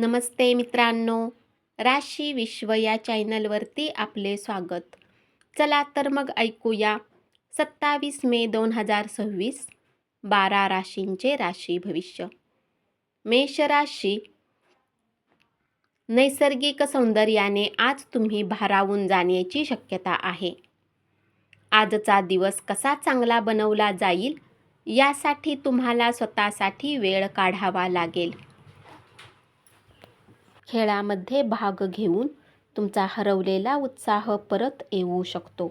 नमस्ते मित्रांनो, राशी विश्व या चॅनलवरती आपले स्वागत. चला तर मग ऐकूया 27 मे 2026 12 राशींचे राशी भविष्य. मेष राशी, नैसर्गिक सौंदर्याने आज तुम्ही भारावून जाण्याची शक्यता आहे. आजचा दिवस कसा चांगला बनवला जाईल यासाठी तुम्हाला स्वतःसाठी वेळ काढावा लागेल. खेळामध्ये भाग घेऊन तुमचा हरवलेला उत्साह परत येऊ शकतो.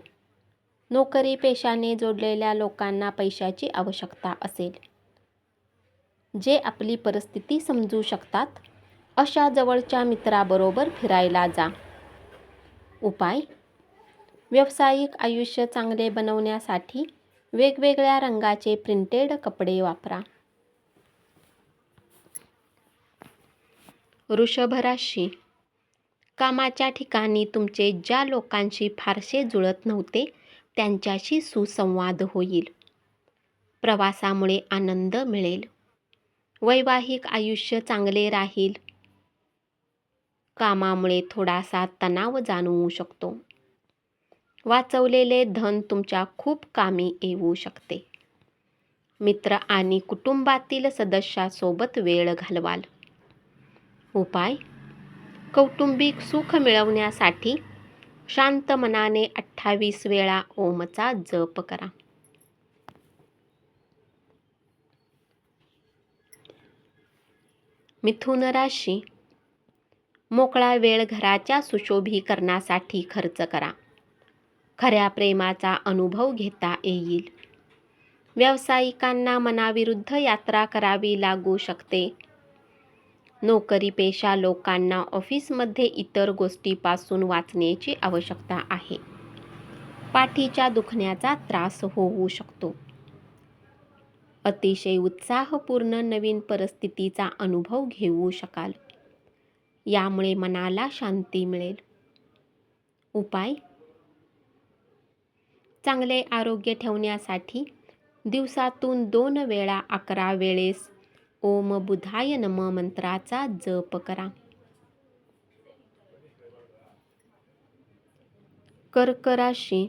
नोकरी पेशाने जोडलेल्या लोकांना पैशाची आवश्यकता असेल. जे आपली परिस्थिती समजू शकतात अशा जवळच्या मित्राबरोबर फिरायला जा. उपाय: व्यावसायिक आयुष्य चांगले बनवण्यासाठी वेगवेगळ्या रंगाचे प्रिंटेड कपडे वापरा. वृषभ राशी, कामाच्या ठिकाणी तुमचे ज्या लोकांशी फारसे जुळत नव्हते त्यांच्याशी सुसंवाद होईल. प्रवासामुळे आनंद मिळेल. वैवाहिक आयुष्य चांगले राहील. कामामुळे थोडासा तणाव जाणवू शकतो. वाचवलेले धन तुमच्या खूप कामी येऊ शकते. मित्र आणि कुटुंबातील सदस्यासोबत वेळ घालवाल. उपाय: कौटुंबिक सुख मिळवण्यासाठी शांत मनाने 28 वेळा ओमचा जप करा. मिथुन राशी, मोकळा वेळ घराच्या सुशोभीकरणासाठी खर्च करा. खऱ्या प्रेमाचा अनुभव घेता येईल. व्यावसायिकांना मनाविरुद्ध यात्रा करावी लागू शकते. नोकरीपेशा लोकांना ऑफिसमध्ये इतर गोष्टीपासून वाचण्याची आवश्यकता आहे. पाठीच्या दुखण्याचा त्रास होऊ शकतो. अतिशय उत्साहपूर्ण नवीन परिस्थितीचा अनुभव घेऊ शकाल. यामुळे मनाला शांती मिळेल. उपाय: चांगले आरोग्य ठेवण्यासाठी दिवसातून 2 वेळा 11 वेळेस ओम बुधाय नमः मंत्राचा जप करा. कर्क राशी,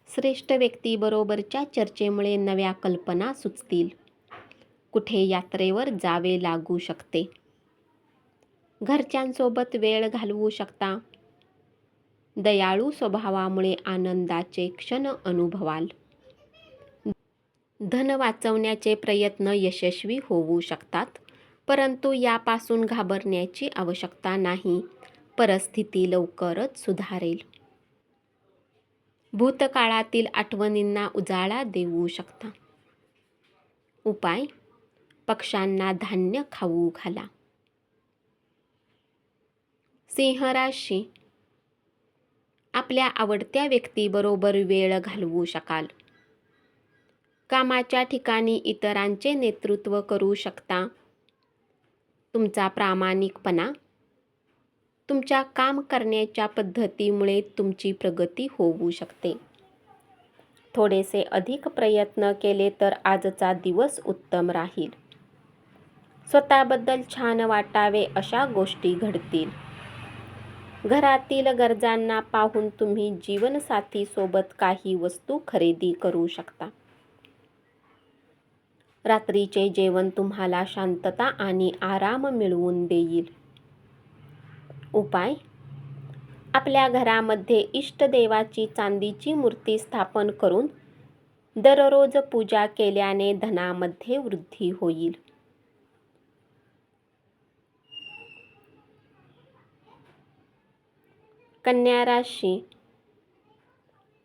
श्रेष्ठ व्यक्तीबरोबरच्या चर्चेमुळे नव्या कल्पना सुचतील. कुठे यात्रेवर जावे लागू शकते. घरच्यांसोबत वेळ घालवू शकता. दयाळू स्वभावामुळे आनंदाचे क्षण अनुभवाल. धन वाचवण्याचे प्रयत्न यशस्वी होऊ शकतात, परंतु यापासून घाबरण्याची आवश्यकता नाही. परिस्थिती लवकरच सुधारेल. भूतकाळातील आठवणींना उजाळा देऊ शकता. उपाय: पक्ष्यांना धान्य खाऊ घाला. सिंह राशी, आपल्या आवडत्या व्यक्तीबरोबर वेळ घालवू शकाल. कामाच्या ठिकाणी इतरांचे नेतृत्व करू शकता. तुमचा प्रामाणिकपणा, तुमच्या काम करण्याच्या पद्धतीमुळे तुमची प्रगती होऊ शकते. थोडेसे अधिक प्रयत्न केले तर आजचा दिवस उत्तम राहील. स्वतःबद्दल छान वाटावे अशा गोष्टी घडतील. घरातील गरजांना पाहून तुम्ही जीवनसाथी सोबत काही वस्तू खरेदी करू शकता. रात्रीचे जेवण तुम्हाला शांतता आणि आराम मिळवून देईल. उपाय: आपल्या घरामध्ये इष्टदेवाची चांदीची मूर्ती स्थापन करून दररोज पूजा केल्याने धनामध्ये वृद्धी होईल. कन्या राशी,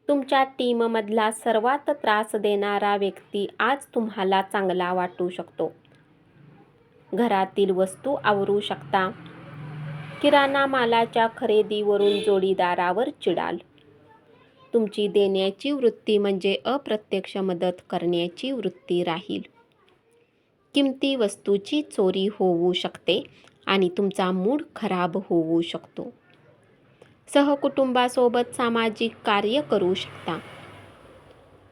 तुमच्या टीममधला सर्वात त्रास देणारा व्यक्ती आज तुम्हाला चांगला वाटू शकतो. घरातील वस्तू आवरू शकता. किराणा मालाच्या खरेदीवरून जोडीदारावर चिडाल. तुमची देण्याची वृत्ती म्हणजे अप्रत्यक्ष मदत करण्याची वृत्ती राहील. किमती वस्तूची चोरी होऊ शकते आणि तुमचा मूड खराब होऊ शकतो. सहकुटुंबासोबत सामाजिक कार्य करू शकता.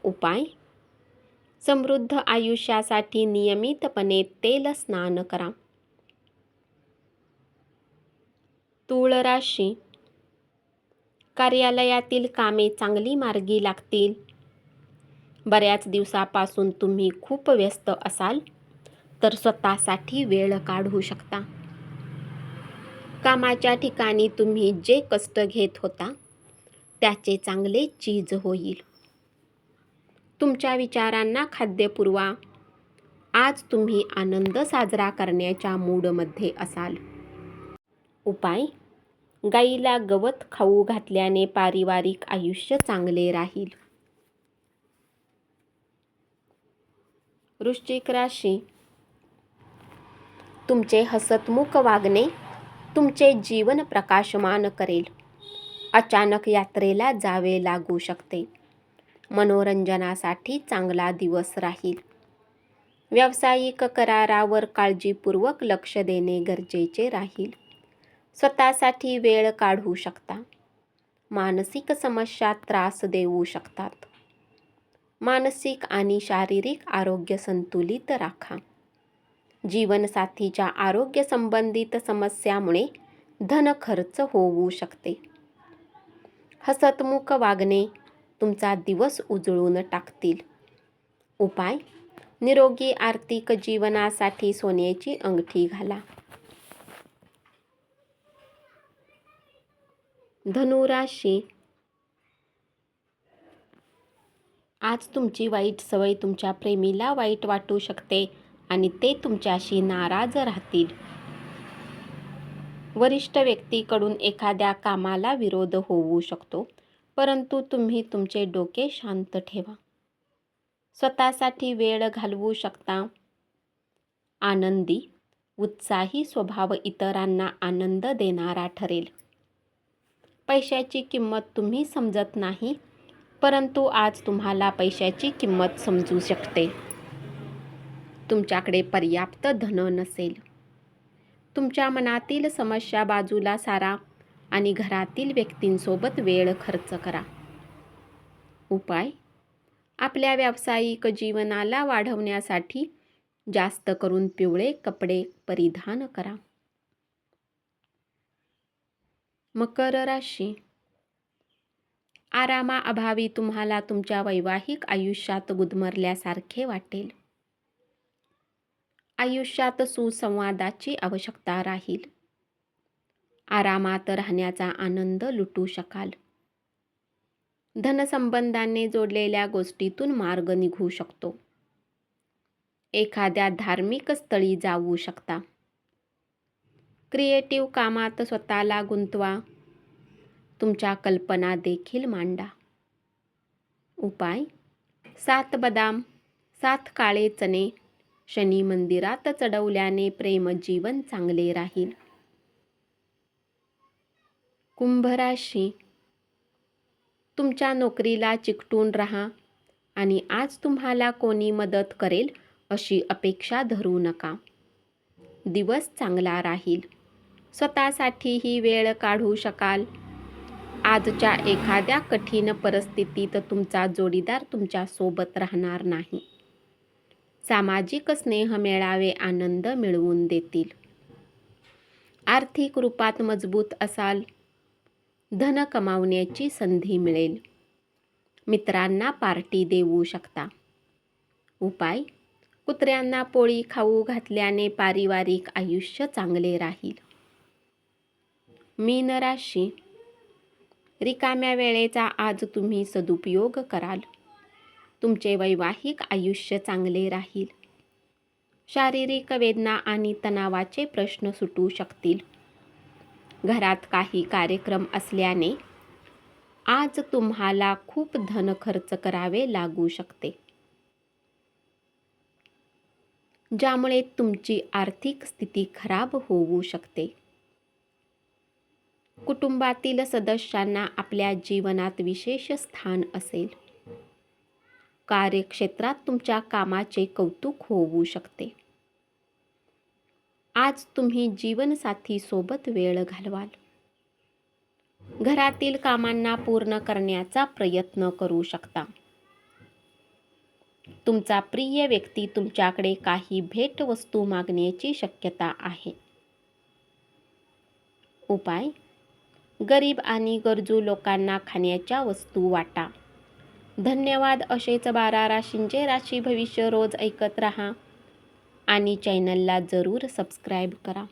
उपाय: समृद्ध आयुष्यासाठी नियमितपणे तेल स्नान करा. तूळ राशी, कार्यालयातील कामे चांगली मार्गी लागतील. बऱ्याच दिवसापासून तुम्ही खूप व्यस्त असाल तर स्वतःसाठी वेळ काढू शकता. कामाच्या ठिकाणी तुम्ही जे कष्ट घेत होता त्याचे चांगले चीज होईल. तुमच्या विचारांना खाद्य पुरवा. आज तुम्ही आनंद साजरा करण्याच्या मूडमध्ये असाल. उपाय: गाईला गवत खाऊ घातल्याने पारिवारिक आयुष्य चांगले राहील. वृश्चिक राशी, तुमचे हसतमुख वागणे तुमचे जीवन प्रकाशमान करेल. अचानक यात्रेला जावे लागू शकते. मनोरंजनासाठी चांगला दिवस राहील. व्यावसायिक करारावर काळजीपूर्वक लक्ष देणे गरजेचे राहील. स्वतःसाठी वेळ काढू शकता. मानसिक समस्या त्रास देऊ शकतात. मानसिक आणि शारीरिक आरोग्य संतुलित राखा. जीवनसाथीच्या आरोग्य संबंधित समस्यामुळे धन खर्च होऊ शकते. हसतमुख वागणे तुमचा दिवस उजळून टाकतील. उपाय: निरोगी आर्थिक जीवनासाठी सोन्याची अंगठी घाला. धनु राशी, आज तुमची वाईट सवय तुमच्या प्रेमीला वाईट वाटू शकते आणि ते तुमच्याशी नाराज राहतील. वरिष्ठ व्यक्तीकडून एखाद्या कामाला विरोध होऊ शकतो, परंतु तुम्ही तुमचे डोके शांत ठेवा. स्वतःसाठी वेळ घालवू शकता. आनंदी, उत्साही स्वभाव इतरांना आनंद देणारा ठरेल. पैशाची किंमत तुम्ही समजत नाही, परंतु आज तुम्हाला पैशाची किंमत समजू शकते. तुमच्याकडे पर्याप्त धन नसेल. तुमच्या मनातील समस्या बाजूला सारा आणि घरातील व्यक्तींसोबत वेळ खर्च करा. उपाय: आपल्या व्यावसायिक जीवनाला वाढवण्यासाठी जास्त करून पिवळे कपडे परिधान करा. मकर राशी, आरामाअभावी तुम्हाला तुमच्या वैवाहिक आयुष्यात गुदमरल्यासारखे वाटेल. आयुष्यात सुसंवादाची आवश्यकता राहील. आरामात राहण्याचा आनंद लुटू शकाल. धनसंबंधाने जोडलेल्या गोष्टीतून मार्ग निघू शकतो. एखाद्या धार्मिक स्थळी जाऊ शकता. क्रिएटिव्ह कामात स्वतःला गुंतवा. तुमच्या कल्पना देखील मांडा. उपाय: 7 बदाम, 7 काळे चणे शनी मंदिरात चढवल्याने प्रेमजीवन चांगले राहील. कुंभ राशी, तुमच्या नोकरीला चिकटून राहा आणि आज तुम्हाला कोणी मदत करेल अशी अपेक्षा धरू नका. दिवस चांगला राहील. स्वतःसाठीही वेळ काढू शकाल. आजच्या एखाद्या कठीण परिस्थितीत तुमचा जोडीदार तुमच्या सोबत राहणार नाही. सामाजिक स्नेह मेळावे आनंद मिळवून देतील. आर्थिक रूपात मजबूत असाल. धन कमावण्याची संधी मिळेल. मित्रांना पार्टी देऊ शकता. उपाय: कुत्र्यांना पोळी खाऊ घातल्याने पारिवारिक आयुष्य चांगले राहील. मीन राशी, रिकाम्या वेळेचा आज तुम्ही सदुपयोग कराल. तुमचे वैवाहिक आयुष्य चांगले राहील. शारीरिक वेदना आणि तणावाचे प्रश्न सुटू शकतील. घरात काही कार्यक्रम असल्याने आज तुम्हाला खूप धन खर्च करावे लागू शकते, ज्यामुळे तुमची आर्थिक स्थिती खराब होऊ शकते. कुटुंबातील सदस्यांना आपल्या जीवनात विशेष स्थान असेल. कार्यक्षेत्रात तुमच्या कामाचे कौतुक होऊ शकते. आज तुम्ही जीवनसाथी सोबत वेळ घालवाल. घरातील कामांना पूर्ण करण्याचा प्रयत्न करू शकता. तुमचा प्रिय व्यक्ती तुमच्याकडे काही भेटवस्तू मागण्याची शक्यता आहे. उपाय: गरीब आणि गरजू लोकांना खाण्याच्या वस्तू वाटा. धन्यवाद. असेच 12 राशींचे राशी भविष्य रोज ऐकत रहा आणि चॅनलला जरूर सबस्क्राईब करा.